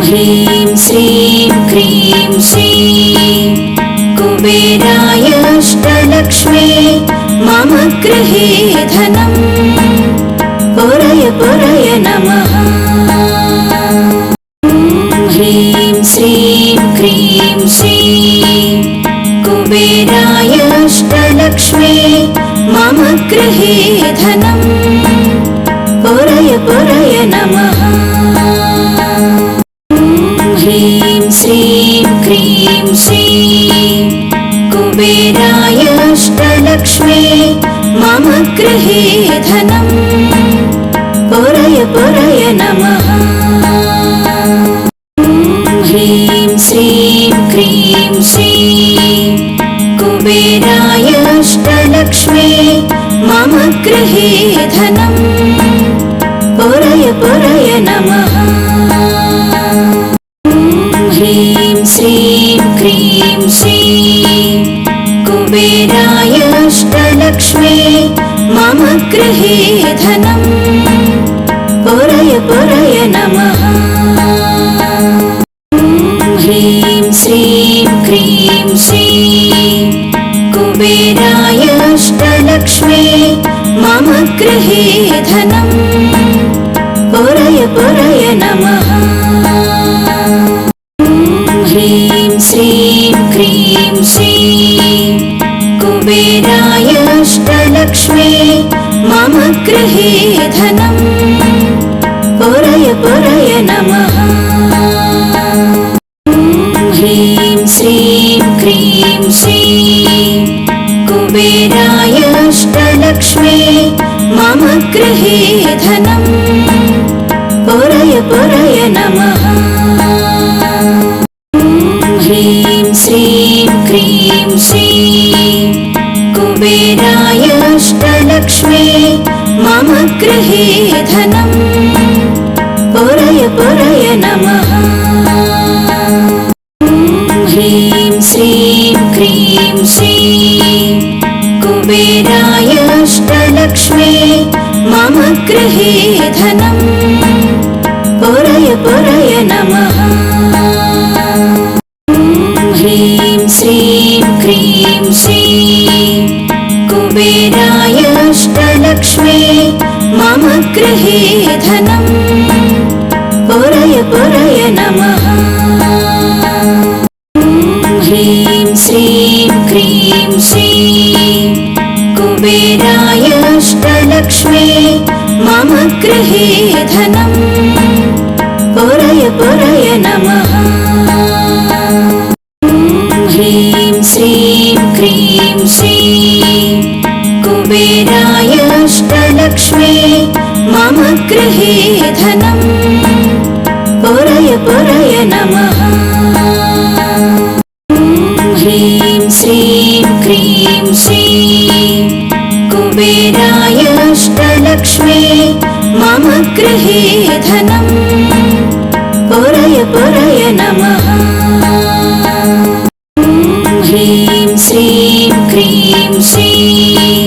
ह्रीं श्रीं क्रीं श्रीं कुबेराय अष्टलक्ष्मी मम गृहे धनं पुरय पुरय नमः। ह्रीं श्रीं क्रीं श्रीं कुबेराय अष्टलक्ष्मी मम गृहे धनं पुरय पुरय नमः। ह्रीं श्रीं क्रीं श्रीं कुबेराय अष्टलक्ष्मी मम गृहे धनं पुरय पुरय नमः। ह्रीं श्रीं क्रीं श्रीं कुबेराय अष्टलक्ष्मी मम गृहे धनं पुरय पुरय नमः। ह्रीं श्रीं क्रीं श्रीं कुबेराय अष्टलक्ष्मी मम गृहे धनं पुरय पुरय नमः। ह्रीं श्रीं क्रीं श्रीं कुबेराय अष्टलक्ष्मी मम गृहे धनं पुरय पुरय नमः। ह्रीं श्रीं क्रीं श्रीं कुबेराय अष्टलक्ष्मी मम गृहे धनं पुरय पुरय नमः। ह्रीं श्रीं क्रीं श्रीं कुबेराय अष्टलक्ष्मी मम गृहे धनं पुरय पुरय नमः। ह्रीं श्रीं क्रीं श्रीं कुबेराय अष्टलक्ष्मी मम गृहे धनं पुरय पुरय नमः। ह्रीं श्रीं क्रीं श्रीं कुबेराय अष्टलक्ष्मी मम गृहे धनं पुरय पुरय नमः। ह्रीं श्रीं क्रीं श्रीं कुबेराय अष्टलक्ष्मी मम गृहे धनं पुरय पुरय नमः। ह्रीं श्रीं क्रीं श्रीं कुबेराय अष्टलक्ष्मी मम गृहे धनं पुरय पुरय नमः। ह्रीं श्रीं क्रीं श्रीं कुबेराय अष्टलक्ष्मी मम गृहे धनं पुरय पुरय नमः। ह्रीं श्रीं क्रीं श्रीं कुबेराय अष्टलक्ष्मी मम गृहे धनं पुरय पुरय नमः। ह्रीं श्रीं क्रीं श्रीं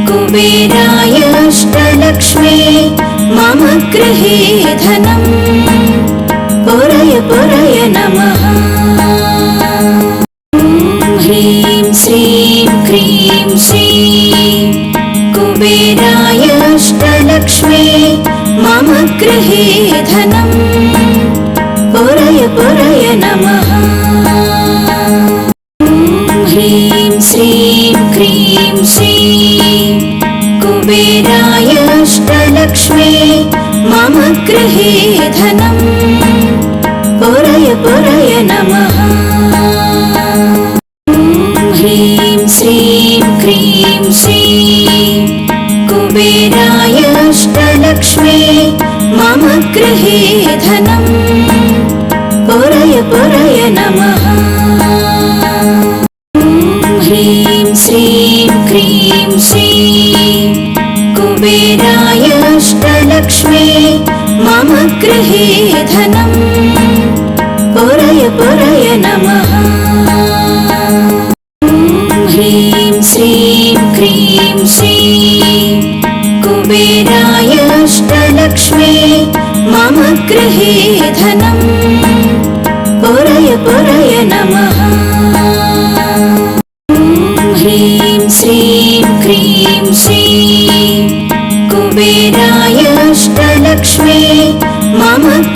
कुबेराय अष्टलक्ष्मी मम गृहे धनं पुरय पुरय नमः। ह्रीं श्रीं क्रीं श्रीं कुबेराय अष्टलक्ष्मी मम गृहे धनं पुरय पुरय नमः। ह्रीं श्रीं क्रीं श्रीं कुबेराय अष्टलक्ष्मी मम गृहे धनं पुरय पुरय नमः। ह्रीं श्रीं क्रीं श्रीं कुबेराय अष्टलक्ष्मी मम गृहे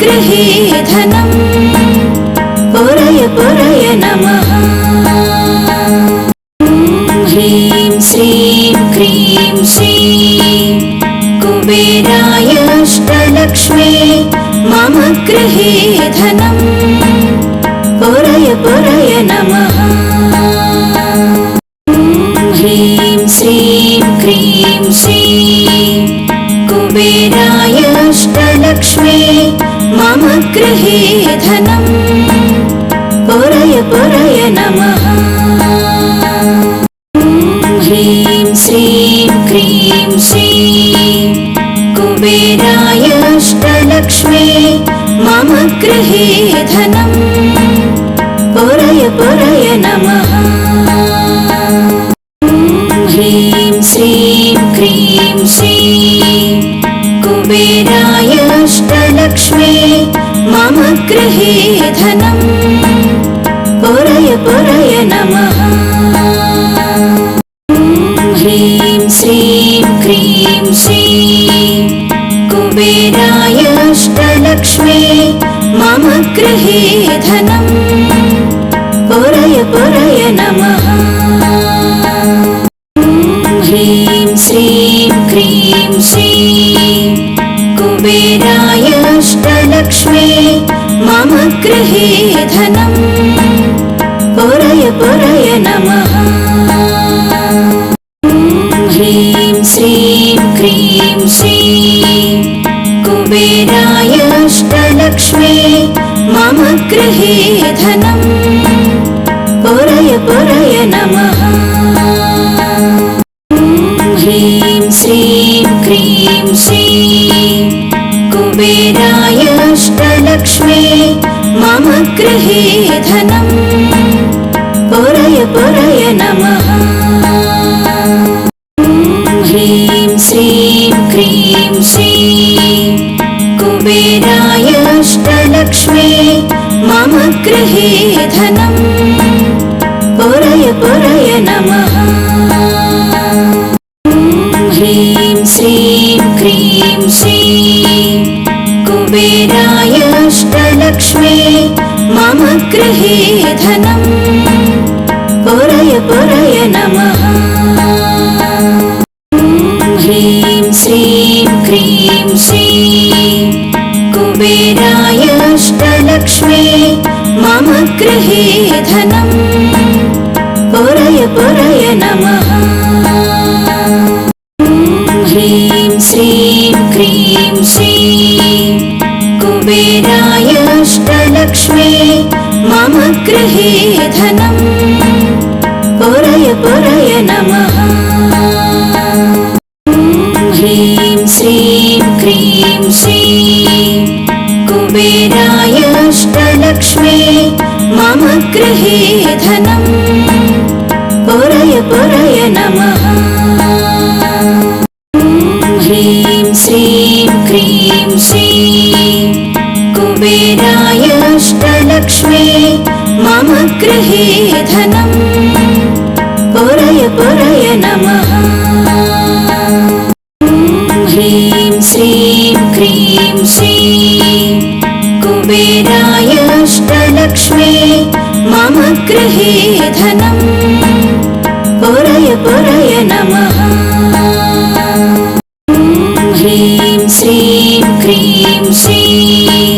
गृहे धनं पुरय पुरय नमः। ॐ ह्रीं श्रीं क्रीं श्रीं कुबेराय अष्टलक्ष्मी मम गृहे धनं पुरय पुरय नमः। ॐ ह्रीं श्रीं क्रीं श्रीं कुबेराय अष्टलक्ष्मी मम गृहे धनं पुरय पुरय नमः। ॐ ह्रीं श्रीं क्रीं श्रीं कुबेराय अष्टलक्ष्मी मम गृहे धनं पुरय पुरय नमः। ॐ ह्रीं श्रीं क्रीं श्रीं कुबेराय अष्टलक्ष्मी मम गृहे धनं पुरय पुरय नमः। ॐ ह्रीं श्रीं क्रीं श्रीं कुबेराय अष्टलक्ष्मी मम गृहे धनं पुरय पुरय नमः। ॐ ह्रीं श्रीं क्रीं श्रीं कुबेराय अष्टलक्ष्मी मम गृहे धनं पुरय पुरय नमः। ॐ ह्रीं श्रीं क्रीं श्रीं कुबेराय अष्टलक्ष्मी मम गृहे धनं पुरय पुरय नमः। ॐ ह्रीं श्रीं क्रीं श्रीं कुबेराय अष्टलक्ष्मी मम गृहे धनं पुरय पुरय नमः। ॐ ह्रीं श्रीं क्रीं श्रीं कुबेराय अष्टलक्ष्मी मम गृहे धनं पुरय पुरय नमः। ॐ ह्रीं श्रीं क्रीं श्रीं कुबेराय अष्टलक्ष्मी मम गृहे धनं पुरय पुरय नमः। ॐ ह्रीं श्रीं क्रीं श्रीं कुबेराय अष्टलक्ष्मी मम गृहे धनं पुरय पुरय नमः। ॐ ह्रीं श्रीं क्रीं श्रीं कुबेराय अष्टलक्ष्मी मम गृहे धनं पुरय पुरय नमः। ॐ ह्रीं श्रीं क्रीं श्रीं कुबेराय अष्टलक्ष्मी मम गृहे धनं पुरय पुरय नमः। ॐ ह्रीं श्रीं क्रीं श्रीं कुबेराय अष्टलक्ष्मी मम गृहे धनं पुरय पुरय नमः। ॐ ह्रीं श्रीं क्रीं श्रीं कुबेराय अष्टलक्ष्मी मम गृहे धनं पुरय पुरय नमः। ॐ ह्रीं श्रीं क्रीं श्रीं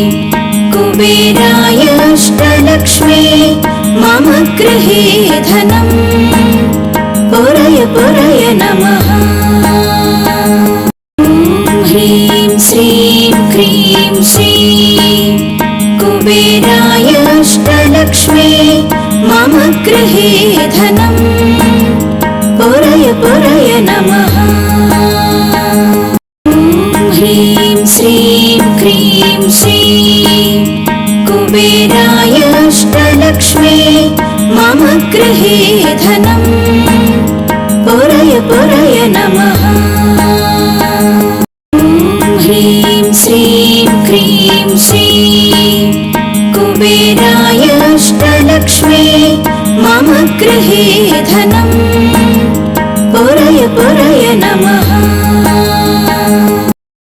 कुबेराय अष्टलक्ष्मी मम गृहे धनं पुरय पुरय नमः। ॐ ह्रीं श्रीं क्रीं श्रीं कुबेराय अष्टलक्ष्मी मम गृहे धनं पुरय पुरय नमः। ॐ ह्रीं श्रीं क्रीं श्रीं कुबेराय अष्टलक्ष्मी मम गृहे धनं पुरय पुरय नमः। ॐ ह्रीं श्रीं क्रीं श्रीं कुबेराय अष्टलक्ष्मी मम गृहे धनं